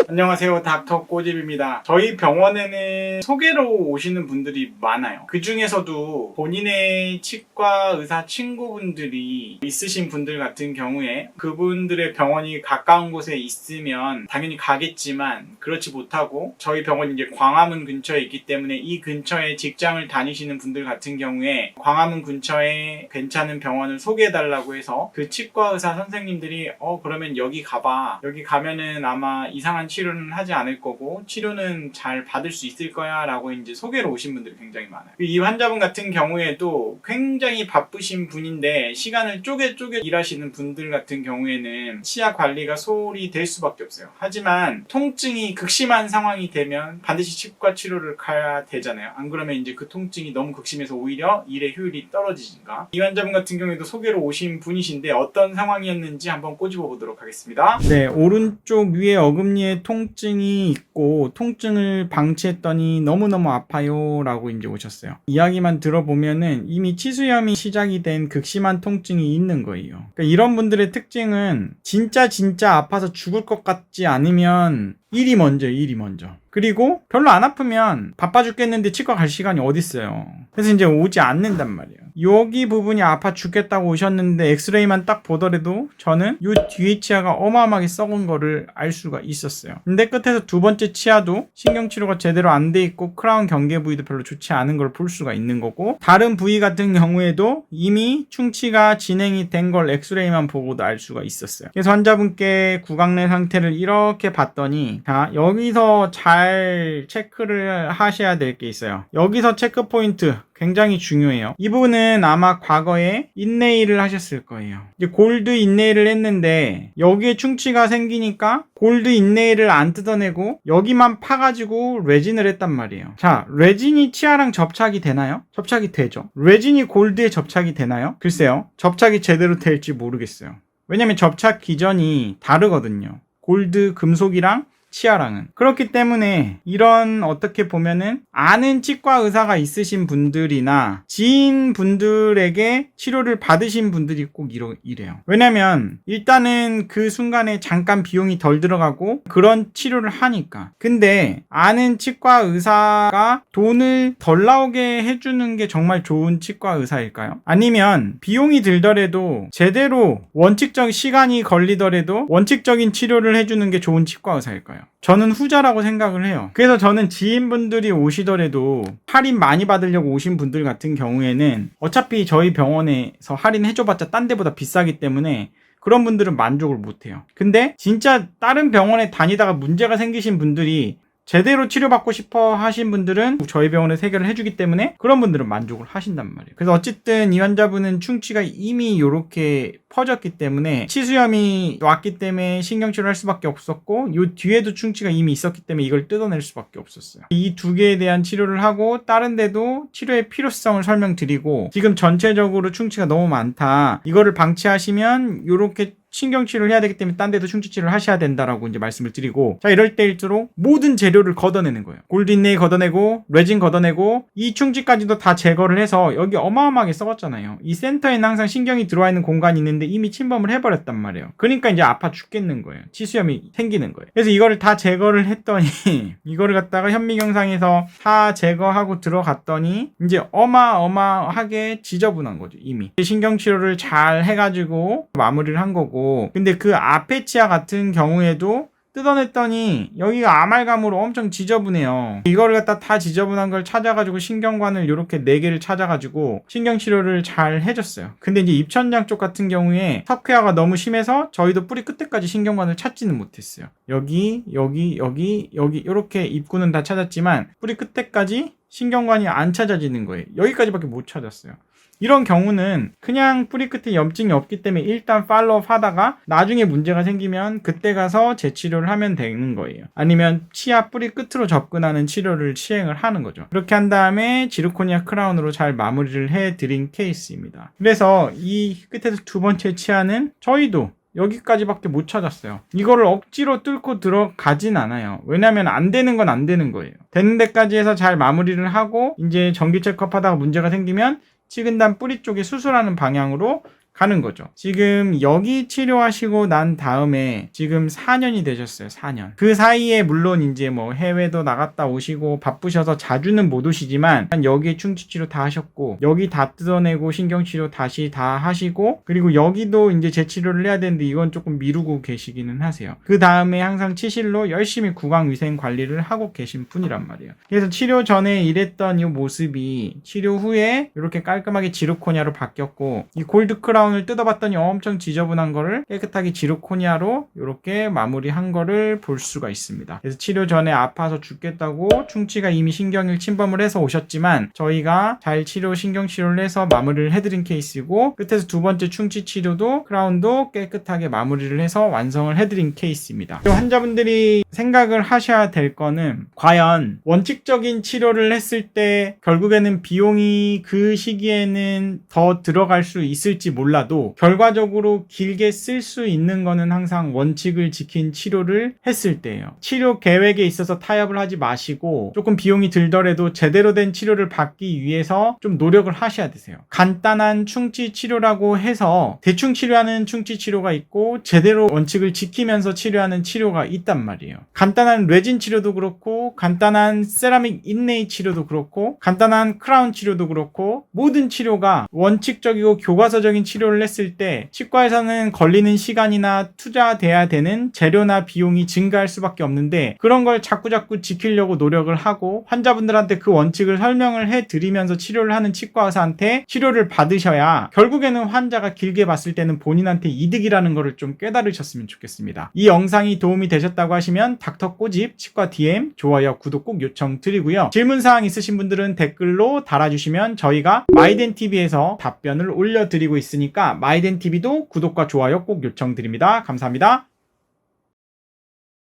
안녕하세요, 닥터 꼬집입니다. 저희 병원에는 소개로 오시는 분들이 많아요. 그 중에서도 본인의 치과 의사 친구분들이 있으신 분들 같은 경우에 그분들의 병원이 가까운 곳에 있으면 당연히 가겠지만 그렇지 못하고 저희 병원이 이제 광화문 근처에 있기 때문에 이 근처에 직장을 다니시는 분들 같은 경우에 광화문 근처에 괜찮은 병원을 소개해달라고 해서 그 치과 의사 선생님들이 그러면 여기 가봐. 여기 가면은 아마 이상한 치료는 하지 않을 거고 치료는 잘 받을 수 있을 거야 라고 이제 소개로 오신 분들이 굉장히 많아요. 이 환자분 같은 경우에도 굉장히 바쁘신 분인데 시간을 쪼개 일하시는 분들 같은 경우에는 치아 관리가 소홀히 될 수밖에 없어요. 하지만 통증이 극심한 상황이 되면 반드시 치과 치료를 가야 되잖아요. 안 그러면 이제 그 통증이 너무 극심해서 오히려 일의 효율이 떨어지니까. 이 환자분 같은 경우에도 소개로 오신 분이신데 어떤 상황이었는지 한번 꼬집어 보도록 하겠습니다. 네, 오른쪽 위에 어금니에 통증이 있고 통증을 방치했더니 너무너무 아파요 라고 이제 오셨어요. 이야기만 들어보면은 이미 치수염이 시작이 된 극심한 통증이 있는 거예요. 그러니까 이런 분들의 특징은 진짜 아파서 죽을 것 같지 않으면 일이 먼저. 그리고 별로 안 아프면 바빠 죽겠는데 치과 갈 시간이 어딨어요. 그래서 이제 오지 않는단 말이에요. 여기 부분이 아파 죽겠다고 오셨는데 엑스레이만 딱 보더라도 저는 이 뒤에 치아가 어마어마하게 썩은 거를 알 수가 있었어요. 근데 끝에서 두 번째 치아도 신경치료가 제대로 안 돼 있고 크라운 경계 부위도 별로 좋지 않은 걸 볼 수가 있는 거고 다른 부위 같은 경우에도 이미 충치가 진행이 된 걸 엑스레이만 보고도 알 수가 있었어요. 그래서 환자분께 구강내 상태를 이렇게 봤더니 자, 여기서 잘 체크를 하셔야 될 게 있어요. 여기서 체크 포인트 굉장히 중요해요. 이 부분은 아마 과거에 인네일을 하셨을 거예요. 이제 골드 인네일을 했는데 여기에 충치가 생기니까 골드 인네일을 안 뜯어내고 여기만 파가지고 레진을 했단 말이에요. 자, 레진이 치아랑 접착이 되나요? 접착이 되죠. 레진이 골드에 접착이 되나요? 글쎄요. 접착이 제대로 될지 모르겠어요. 왜냐면 접착 기전이 다르거든요. 골드 금속이랑 치아랑은. 그렇기 때문에 이런 어떻게 보면은 아는 치과 의사가 있으신 분들이나 지인 분들에게 치료를 받으신 분들이 꼭 이래요. 왜냐면 일단은 그 순간에 잠깐 비용이 덜 들어가고 그런 치료를 하니까. 근데 아는 치과 의사가 돈을 덜 나오게 해주는 게 정말 좋은 치과 의사일까요? 아니면 비용이 들더라도 제대로 원칙적 시간이 걸리더라도 원칙적인 치료를 해주는 게 좋은 치과 의사일까요? 저는 후자라고 생각을 해요. 그래서 저는 지인분들이 오시더라도 할인 많이 받으려고 오신 분들 같은 경우에는 어차피 저희 병원에서 할인해줘봤자 딴 데보다 비싸기 때문에 그런 분들은 만족을 못해요. 근데 진짜 다른 병원에 다니다가 문제가 생기신 분들이 제대로 치료받고 싶어 하신 분들은 저희 병원에서 해결을 해주기 때문에 그런 분들은 만족을 하신단 말이에요. 그래서 어쨌든 이 환자분은 충치가 이미 이렇게 퍼졌기 때문에 치수염이 왔기 때문에 신경치료를 할 수밖에 없었고 이 뒤에도 충치가 이미 있었기 때문에 이걸 뜯어낼 수밖에 없었어요. 이 두 개에 대한 치료를 하고 다른 데도 치료의 필요성을 설명드리고 지금 전체적으로 충치가 너무 많다. 이거를 방치하시면 이렇게 신경치료를 해야 되기 때문에 딴 데도 충치치료를 하셔야 된다라고 이제 말씀을 드리고 자 이럴 때일수록 모든 재료를 걷어내는 거예요. 골드 인네일 걷어내고 레진 걷어내고 이 충치까지도 다 제거를 해서 여기 어마어마하게 썩었잖아요. 이 센터에는 항상 신경이 들어와 있는 공간이 있는데 이미 침범을 해버렸단 말이에요. 그러니까 이제 아파 죽겠는 거예요. 치수염이 생기는 거예요. 그래서 이거를 다 제거를 했더니 이거를 갖다가 현미경상에서 다 제거하고 들어갔더니 이제 어마어마하게 지저분한 거죠. 이미 신경치료를 잘 해가지고 마무리를 한 거고 근데 그 앞에 치아 같은 경우에도 뜯어냈더니 여기가 아말감으로 엄청 지저분해요. 이거를 갖다 다 지저분한 걸 찾아가지고 신경관을 이렇게 4개를 찾아가지고 신경치료를 잘 해줬어요. 근데 이제 입천장 쪽 같은 경우에 석회화가 너무 심해서 저희도 뿌리 끝에까지 신경관을 찾지는 못했어요. 여기 이렇게 입구는 다 찾았지만 뿌리 끝에까지 신경관이 안 찾아지는 거예요. 여기까지밖에 못 찾았어요. 이런 경우는 그냥 뿌리 끝에 염증이 없기 때문에 일단 팔로우업 하다가 나중에 문제가 생기면 그때 가서 재치료를 하면 되는 거예요. 아니면 치아 뿌리 끝으로 접근하는 치료를 시행을 하는 거죠. 그렇게 한 다음에 지르코니아 크라운으로 잘 마무리를 해드린 케이스입니다. 그래서 이 끝에서 두 번째 치아는 저희도 여기까지밖에 못 찾았어요. 이거를 억지로 뚫고 들어가진 않아요. 왜냐면 안 되는 건 안 되는 거예요. 되는 데까지 해서 잘 마무리를 하고 이제 정기 체크업 하다가 문제가 생기면 치근단 뿌리 쪽에 수술하는 방향으로 가는 거죠. 지금 여기 치료하시고 난 다음에 지금 4년이 되셨어요. 4년. 그 사이에 물론 이제 뭐 해외도 나갔다 오시고 바쁘셔서 자주는 못 오시지만 여기에 충치치료 다 하셨고 여기 다 뜯어내고 신경치료 다시 다 하시고 그리고 여기도 이제 재치료를 해야 되는데 이건 조금 미루고 계시기는 하세요. 그 다음에 항상 치실로 열심히 구강위생 관리를 하고 계신 분이란 말이에요. 그래서 치료 전에 이랬던 이 모습이 치료 후에 이렇게 깔끔하게 지르코니아로 바뀌었고 이 골드 크라운을 뜯어봤더니 엄청 지저분한 거를 깨끗하게 지르코니아로 이렇게 마무리한 거를 볼 수가 있습니다. 그래서 치료 전에 아파서 죽겠다고 충치가 이미 신경을 침범을 해서 오셨지만 저희가 잘 신경치료를 해서 마무리를 해드린 케이스이고 끝에서 두 번째 충치 치료도 크라운도 깨끗하게 마무리를 해서 완성을 해드린 케이스입니다. 환자분들이 생각을 하셔야 될 거는 과연 원칙적인 치료를 했을 때 결국에는 비용이 그 시기에는 더 들어갈 수 있을지 몰라도 결과적으로 길게 쓸 수 있는 거는 항상 원칙을 지킨 치료를 했을 때예요. 치료 계획에 있어서 타협을 하지 마시고 조금 비용이 들더라도 제대로 된 치료를 받기 위해서 좀 노력을 하셔야 되세요. 간단한 충치 치료라고 해서 대충 치료하는 충치 치료가 있고 제대로 원칙을 지키면서 치료하는 치료가 있단 말이에요. 간단한 레진 치료도 그렇고 간단한 세라믹 인레이 치료도 그렇고 간단한 크라운 치료도 그렇고 모든 치료가 원칙적이고 교과서적인 치료를 했을 때 치과에서는 걸리는 시간이나 투자돼야 되는 재료나 비용이 증가할 수밖에 없는데 그런 걸 자꾸자꾸 지키려고 노력을 하고 환자분들한테 그 원칙을 설명을 해드리면서 치료를 하는 치과 의사한테 치료를 받으셔야 결국에는 환자가 길게 봤을 때는 본인한테 이득이라는 거를 좀 깨달으셨으면 좋겠습니다. 이 영상이 도움이 되셨다고 하시면 닥터 꼬집 치과 DM 좋아요 구독 꼭 요청드리고요. 질문사항 있으신 분들은 댓글로 달아주시면 저희가 마이덴TV에서 답변을 올려드리고 있으니까 마이덴TV도 구독과 좋아요 꼭 요청드립니다. 감사합니다.